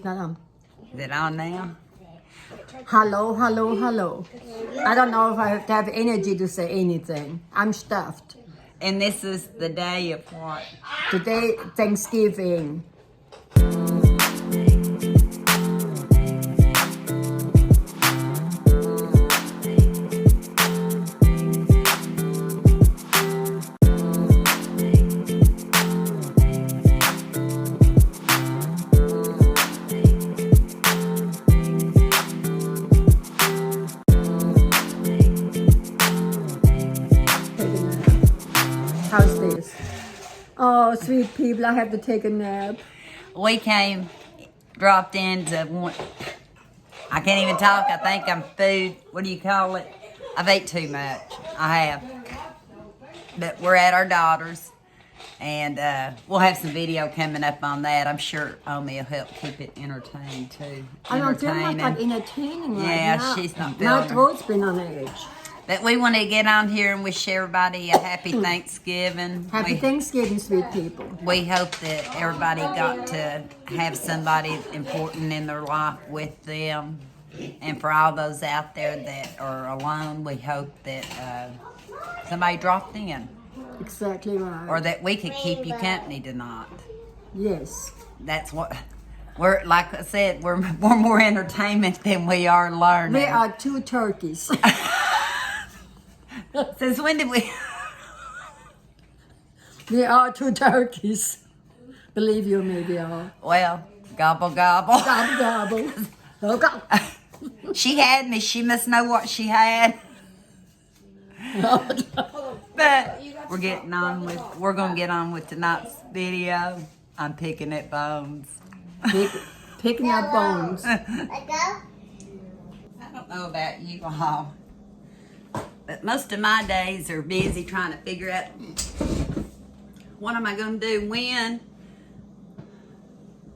not on. Is it on now? Hello, hello, hello. I don't know if I have energy to say anything. I'm stuffed. And this is the day of what? Today, Thanksgiving. How's this? Oh, sweet people, I have to take a nap. We dropped into one. I can't even talk. I think I'm food. What do you call it? I've ate too much. I have. But we're at our daughter's. And we'll have some video coming up on that. I'm sure Omi will help keep it entertained too. I don't feel like entertaining right Yeah, now. she's not My feeling throat's been on edge. But we want to get on here and wish everybody a happy Thanksgiving. Happy Thanksgiving, sweet people. We hope that everybody got to have somebody important in their life with them. And for all those out there that are alone, we hope that somebody dropped in. Exactly right. Or that we could keep you company tonight. Yes. That's what we're, like I said, we're more entertainment than we are learning. We are two turkeys. Since when did we? We are two turkeys. Believe you me, we are. Well, gobble gobble. Gobble gobble. Oh, gobble. She had me. She must know what she had. But we're gonna get on with tonight's video. I'm picking at bones. Picking up bones. I don't know about you all, but most of my days are busy trying to figure out what am I gonna do when.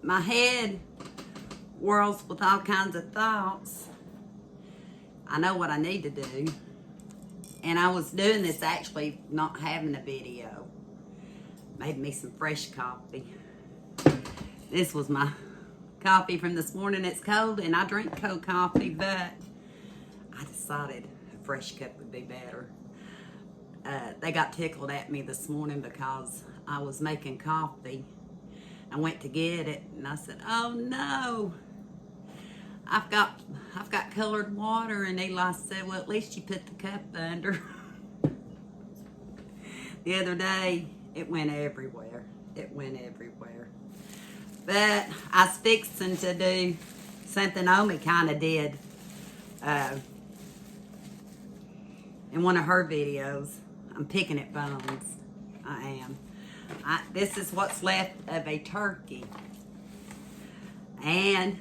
My head whirls with all kinds of thoughts. I know what I need to do. And I was doing this actually not having a video. Made me some fresh coffee. This was my coffee from this morning. It's cold and I drink cold coffee, but I decided a fresh cup would be better. They got tickled at me this morning because I was making coffee. I went to get it and I said, oh no. I've got colored water, and Eli said, well, at least you put the cup under. The other day, it went everywhere. It went everywhere. But I was fixing to do something Omi kind of did in one of her videos. I'm picking at bones. I am. This is what's left of a turkey. And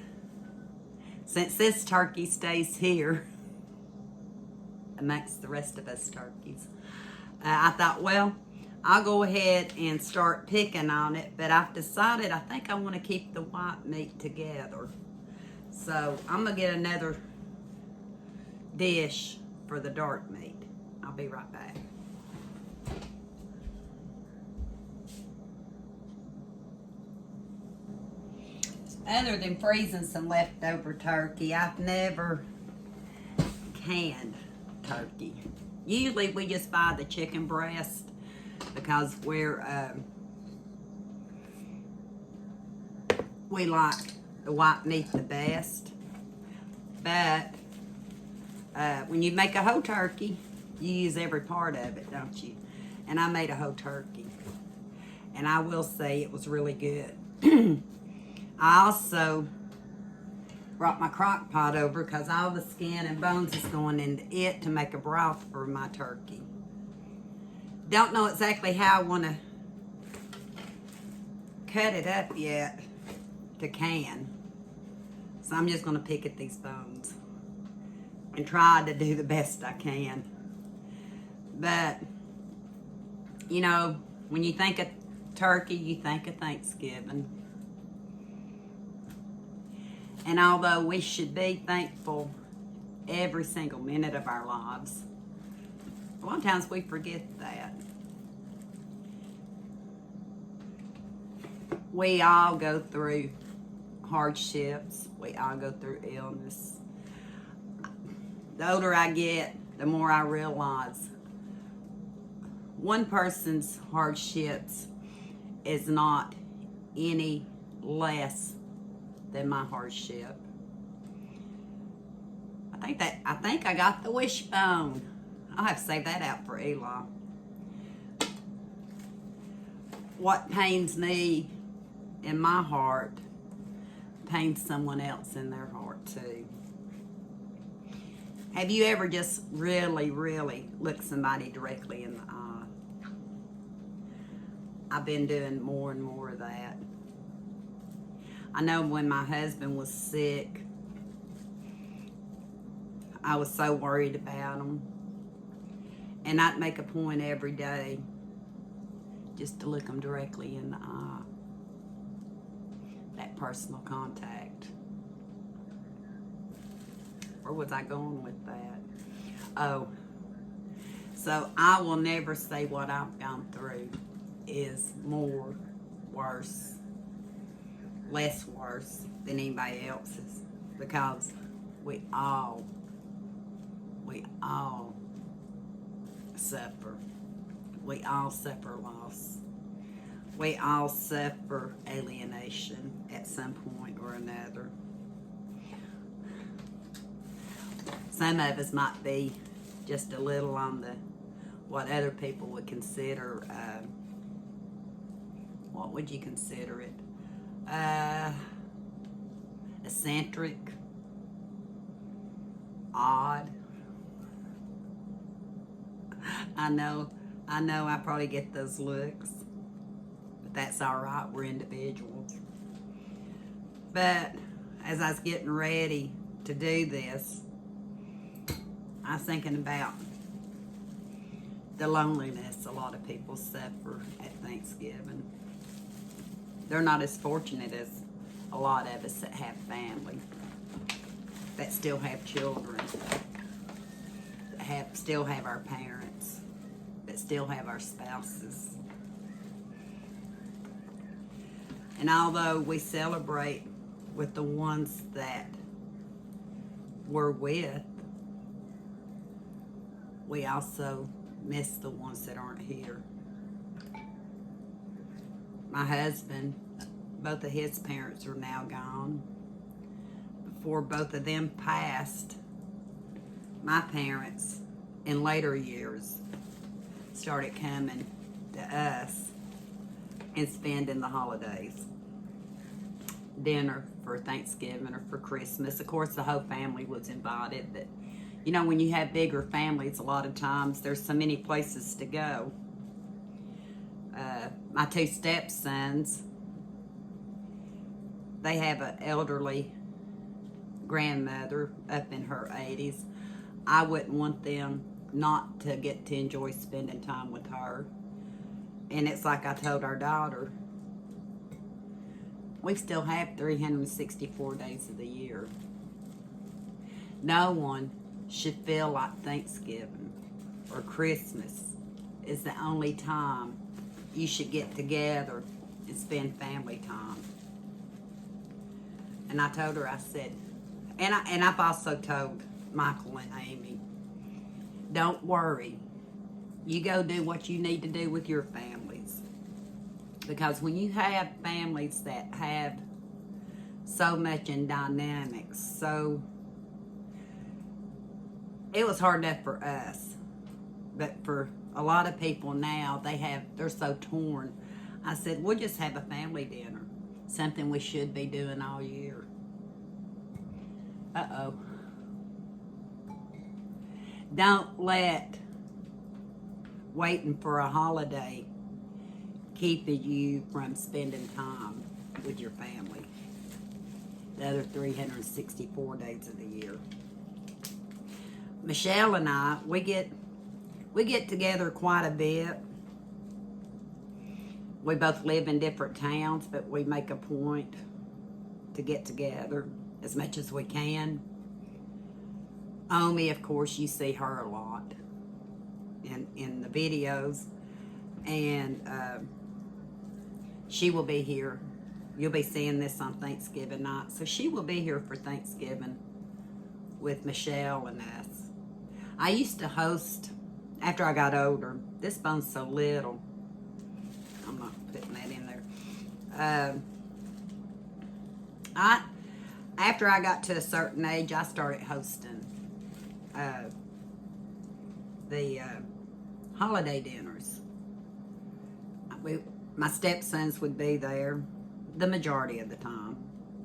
since this turkey stays here amongst the rest of us turkeys, I thought, well, I'll go ahead and start picking on it, but I've decided I think I want to keep the white meat together. So I'm going to get another dish for the dark meat. I'll be right back. Other than freezing some leftover turkey, I've never canned turkey. Usually we just buy the chicken breast because we like the white meat the best. But when you make a whole turkey, you use every part of it, don't you? And I made a whole turkey. And I will say it was really good. I also brought my crock pot over because all the skin and bones is going into it to make a broth for my turkey. Don't know exactly how I want to cut it up yet to can. So I'm just going to pick at these bones and try to do the best I can. But, you know, when you think of turkey, you think of Thanksgiving. And although we should be thankful every single minute of our lives, a lot of times we forget that. We all go through hardships. We all go through illness. The older I get, the more I realize one person's hardships is not any less than my hardship. I think I got the wishbone. I'll have to save that out for Eli. What pains me in my heart pains someone else in their heart too. Have you ever just really, really looked somebody directly in the eye? I've been doing more and more of that. I know when my husband was sick, I was so worried about him. And I'd make a point every day just to look him directly in the eye. That personal contact. Where was I going with that? Oh, so I will never say what I've gone through is more, worse, less worse than anybody else's, because we all suffer. We all suffer loss. We all suffer alienation at some point or another. Some of us might be just a little on the, what other people would consider, what would you consider it? Eccentric, odd. I know I probably get those looks, but that's all right, we're individuals. But as I was getting ready to do this, I was thinking about the loneliness a lot of people suffer at Thanksgiving. They're not as fortunate as a lot of us that have family, that still have children, that still have our parents, that still have our spouses. And although we celebrate with the ones that we're with, we also miss the ones that aren't here. My husband, both of his parents are now gone. Before both of them passed, my parents, in later years, started coming to us and spending the holidays. Dinner for Thanksgiving or for Christmas. Of course, the whole family was invited, but you know, when you have bigger families, a lot of times there's so many places to go. My two stepsons, they have an elderly grandmother up in her 80s. I wouldn't want them not to get to enjoy spending time with her. And it's like I told our daughter, we still have 364 days of the year. No one should feel like Thanksgiving or Christmas is the only time you should get together and spend family time. And I told her, I said, and I've also told Michael and Amy, don't worry. You go do what you need to do with your families. Because when you have families that have so much in dynamics, so it was hard enough for us, but for a lot of people now, they're so torn. I said, we'll just have a family dinner, something we should be doing all year. Uh-oh. Don't let waiting for a holiday keep you from spending time with your family the other 364 days of the year. Michelle and I, we get together quite a bit. We both live in different towns, but we make a point to get together as much as we can. Omi, of course, you see her a lot in the videos, and she will be here You'll be seeing this on Thanksgiving night. So she will be here for Thanksgiving with Michelle and us. I used to host, after I got older, this bone's so little. I'm not putting that in there. After I got to a certain age, I started hosting the holiday dinners. My stepsons would be there the majority of the time.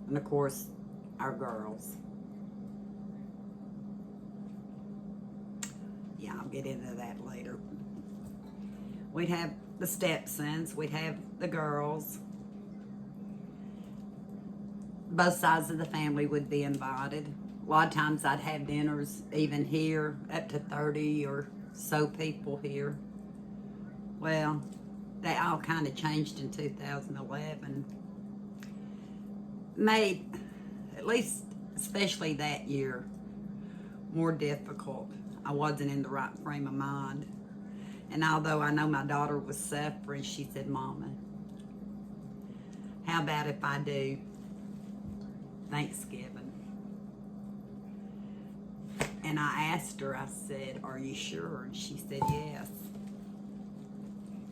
And of course, our girls. Yeah, I'll get into that later. We'd have the stepsons, we'd have the girls. Both sides of the family would be invited. A lot of times I'd have dinners even here, up to 30 or so people here. Well, they all kind of changed in 2011. Made, at least, especially that year, more difficult. I wasn't in the right frame of mind. And although I know my daughter was suffering, she said, Mama, how about if I do Thanksgiving? And I asked her, I said, are you sure? And she said, yes.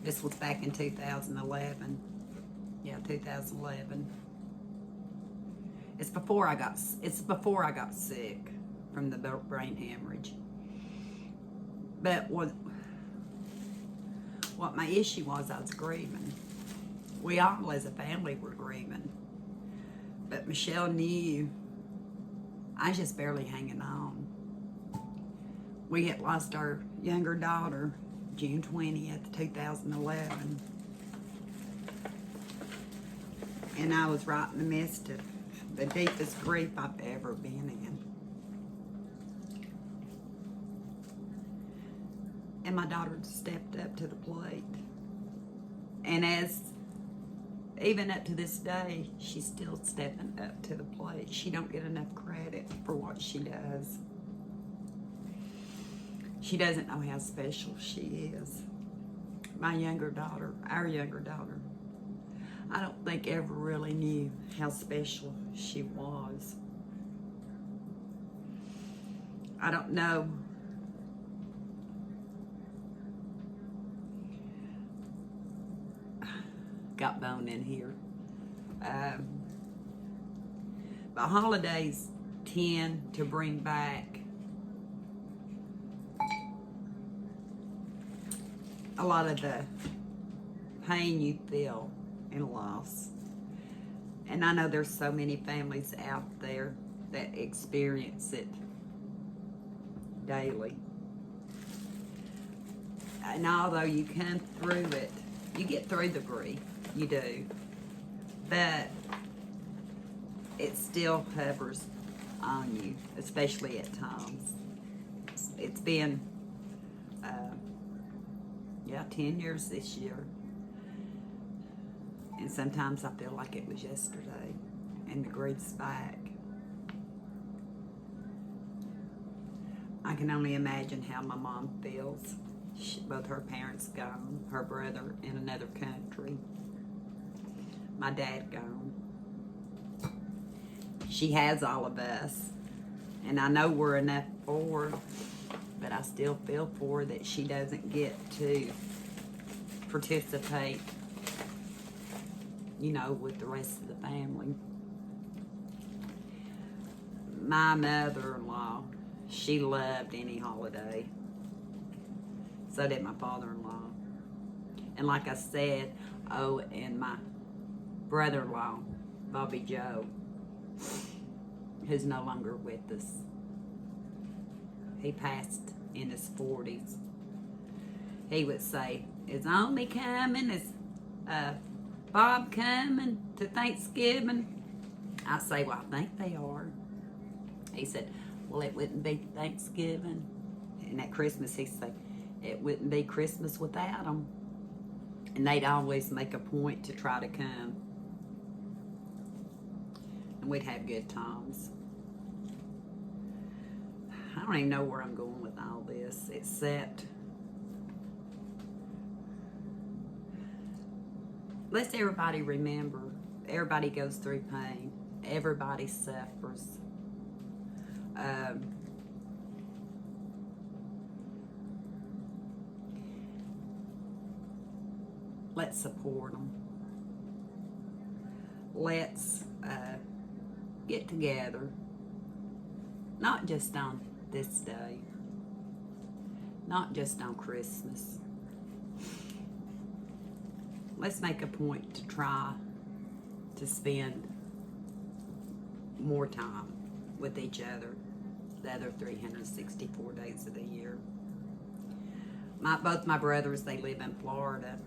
This was back in 2011. Yeah, 2011. It's before I got sick from the brain hemorrhage. But what my issue was, I was grieving. We all as a family were grieving. But Michelle knew I was just barely hanging on. We had lost our younger daughter June 20th, 2011. And I was right in the midst of the deepest grief I've ever been in. And my daughter stepped up to the plate. And even up to this day, she's still stepping up to the plate. She don't get enough credit for what she does. She doesn't know how special she is. My younger daughter, our younger daughter, I don't think ever really knew how special she was. I don't know. Got bone in here. But holidays tend to bring back a lot of the pain you feel in loss. And I know there's so many families out there that experience it daily. And although you come through it, you get through the grief, you do. But it still hovers on you, especially at times. It's been 10 years this year. And sometimes I feel like it was yesterday, and the grief's back. I can only imagine how my mom feels. Both her parents gone, her brother in another country, my dad gone. She has all of us, and I know we're enough for her, but I still feel for her that she doesn't get to participate, with the rest of the family. My mother-in-law, she loved any holiday. So did my father-in-law. And like I said, and my brother-in-law, Bobby Joe, who's no longer with us. He passed in his 40s. He would say, is Omi coming? Is Bob coming to Thanksgiving? I say, well, I think they are. He said, well, it wouldn't be Thanksgiving. And at Christmas, he'd say, it wouldn't be Christmas without them. And they'd always make a point to try to come. And we'd have good times. I don't even know where I'm going with all this, except let's everybody remember, Everybody goes through pain. Everybody suffers. Let's support them. Let's get together. Not just on this day. Not just on Christmas. Let's make a point to try to spend more time with each other the other 364 days of the year. Both my brothers, they live in Florida.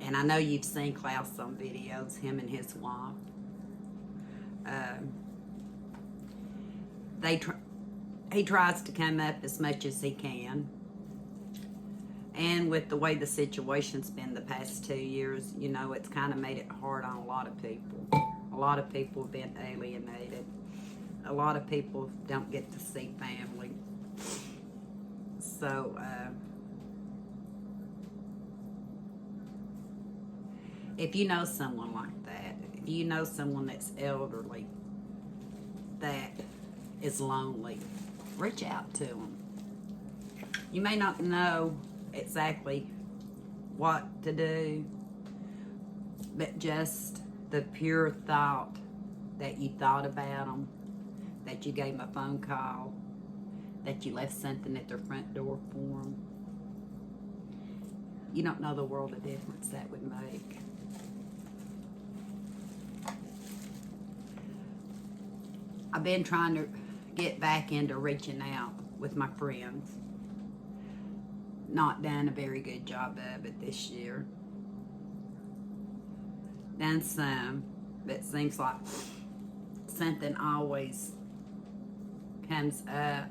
And I know you've seen Klaus on videos, him and his wife. He tries to come up as much as he can. And with the way the situation's been the past 2 years, you know, it's kind of made it hard on a lot of people. A lot of people have been alienated. A lot of people don't get to see family. So, if you know someone like that, if you know someone that's elderly, that is lonely, reach out to them. You may not know exactly what to do, but just the pure thought that you thought about them, that you gave them a phone call, that you left something at their front door for them. You don't know the world of difference that would make. I've been trying to get back into reaching out with my friends. Not done a very good job of it this year. Done some, but it seems like something always comes up.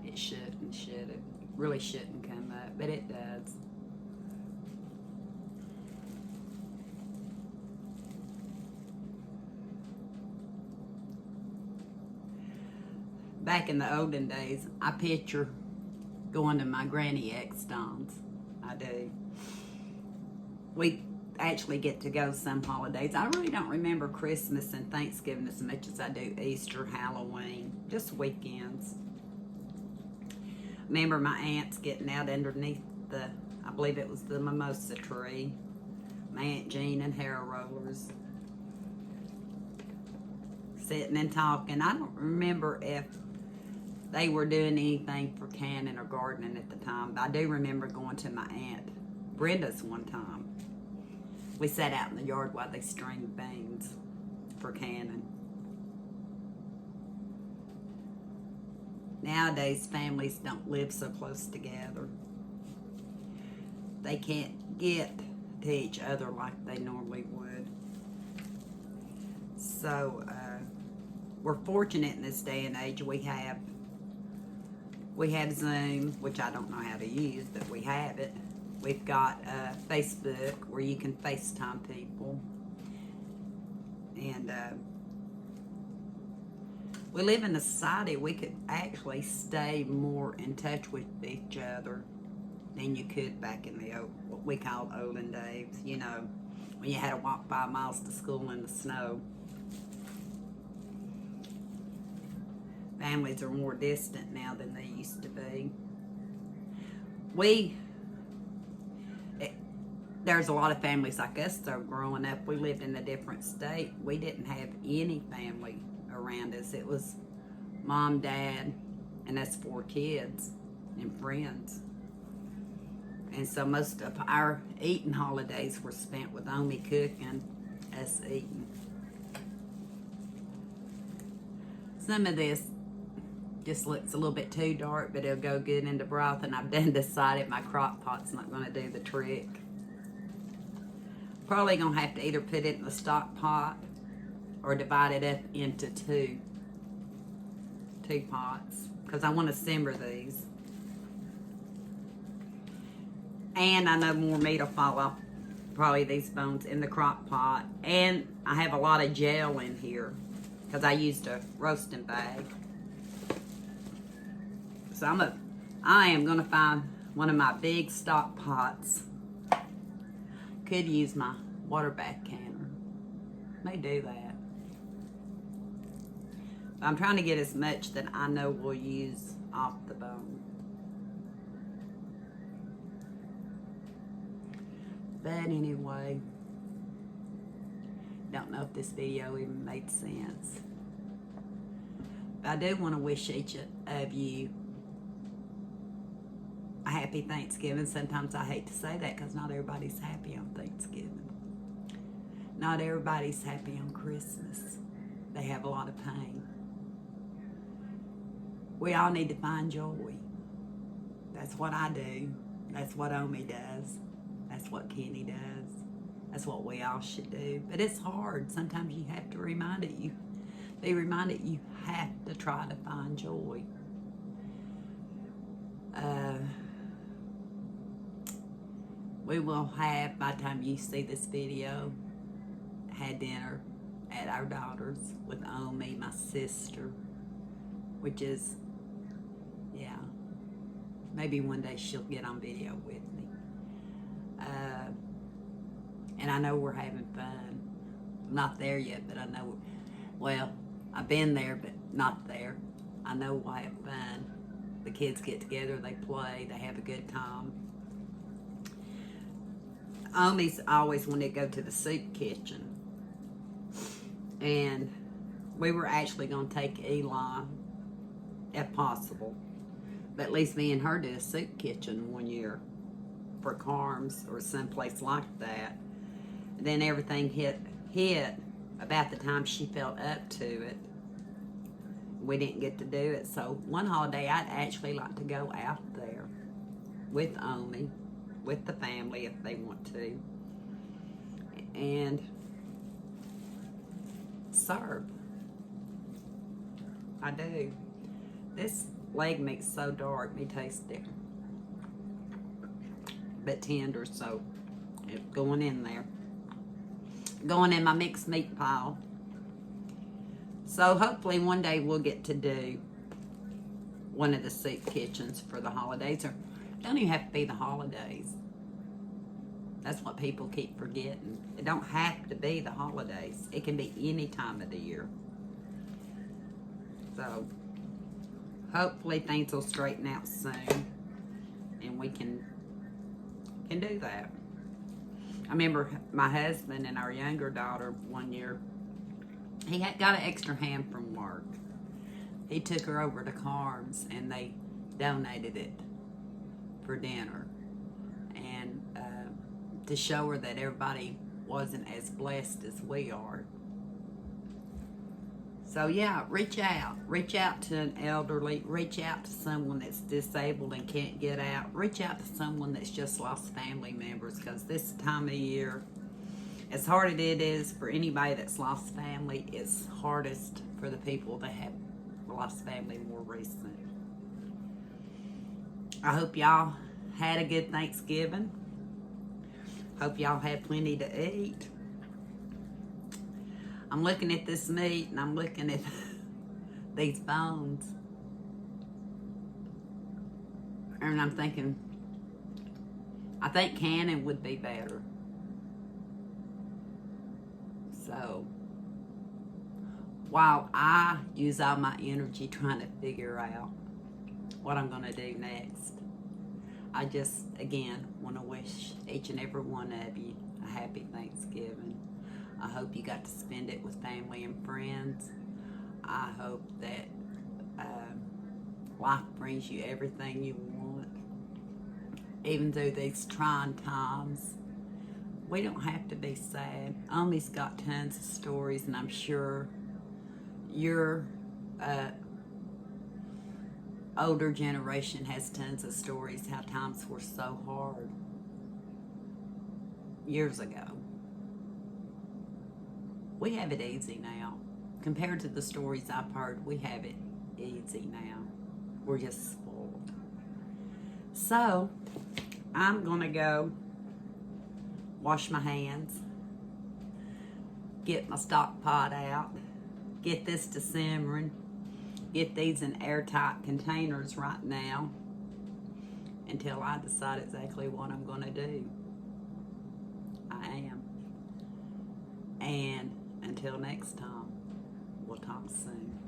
It shouldn't, should it? Really shouldn't come up, but it does. Back in the olden days, I picture going to my Granny Exton's. I do. We actually get to go some holidays. I really don't remember Christmas and Thanksgiving as much as I do Easter, Halloween, just weekends. Remember my aunts getting out underneath I believe it was the mimosa tree. My Aunt Jean and hair rollers. Sitting and talking. I don't remember if they were doing anything for canning or gardening at the time, but I do remember going to my Aunt Brenda's one time. We sat out in the yard while they strained beans for canning. Nowadays, families don't live so close together. They can't get to each other like they normally would. So, we're fortunate in this day and age. We have Zoom, which I don't know how to use, but we have it. We've got Facebook, where you can FaceTime people. And we live in a society we could actually stay more in touch with each other than you could back in the what we call olden days. You know, when you had to walk 5 miles to school in the snow. Families are more distant now than they used to be. There's a lot of families like us, though, growing up. We lived in a different state. We didn't have any family around us. It was mom, dad, and us 4 kids and friends. And so most of our eating holidays were spent with only cooking, us eating. Some of this just looks a little bit too dark, but it'll go good into broth, and I've done decided my crock pot's not going to do the trick. Probably going to have to either put it in the stock pot or divide it up into two pots, because I want to simmer these. And I know more meat will fall off probably these bones in the crock pot. And I have a lot of gel in here because I used a roasting bag. So I am gonna find one of my big stock pots. Could use my water bath canner. may do that. I'm trying to get as much that I know we'll use off the bone. But anyway, don't know if this video even made sense. But I do want to wish each of you a happy Thanksgiving. Sometimes I hate to say that because not everybody's happy on Thanksgiving. Not everybody's happy on Christmas. They have a lot of pain. We all need to find joy. That's what I do. That's what Omi does. That's what Kenny does. That's what we all should do. But it's hard. Sometimes you have to be reminded you have to try to find joy. We will have, by the time you see this video, had dinner at our daughter's with Omi, my sister, which is, yeah, maybe one day she'll get on video with me. And I know we're having fun. I'm not there yet, but I know, well, I've been there, but not there. I know we'll have fun. The kids get together, they play, they have a good time. Omi's always wanted to go to the soup kitchen. And we were actually going to take Eli, if possible. But at least me and her did a soup kitchen one year for Carms or someplace like that. And then everything hit about the time she felt up to it. We didn't get to do it. So one holiday I'd actually like to go out there with Omi, with the family if they want to, and serve. I do. This leg meat's so dark, me taste it. But tender, so it's going in there. Going in my mixed meat pile. So hopefully one day we'll get to do one of the soup kitchens for the holidays. Or it don't even have to be the holidays. That's what people keep forgetting. It don't have to be the holidays. It can be any time of the year. So hopefully things will straighten out soon and we can do that. I remember my husband and our younger daughter one year, he had got an extra hand from work. He took her over to Carms and they donated it for dinner. And to show her that everybody wasn't as blessed as we are. So yeah, reach out to an elderly, reach out to someone that's disabled and can't get out, reach out to someone that's just lost family members, because this time of year, as hard as it is for anybody that's lost family, it's hardest for the people that have lost family more recent. I hope y'all had a good Thanksgiving. Hope y'all had plenty to eat. I'm looking at this meat and I'm looking at these bones. And I'm thinking, I think canning would be better. So, while I use all my energy trying to figure out what I'm gonna do next, I just, again, want to wish each and every one of you a happy Thanksgiving. I hope you got to spend it with family and friends. I hope that life brings you everything you want. Even through these trying times, we don't have to be sad. Omi's got tons of stories, and I'm sure your older generation has tons of stories how times were so hard years ago. We have it easy now. Compared to the stories I've heard, we have it easy now. We're just spoiled. So, I'm gonna go wash my hands, get my stock pot out, get this to simmering, get these in airtight containers right now until I decide exactly what I'm gonna do. I am. And until until next time, we'll talk soon.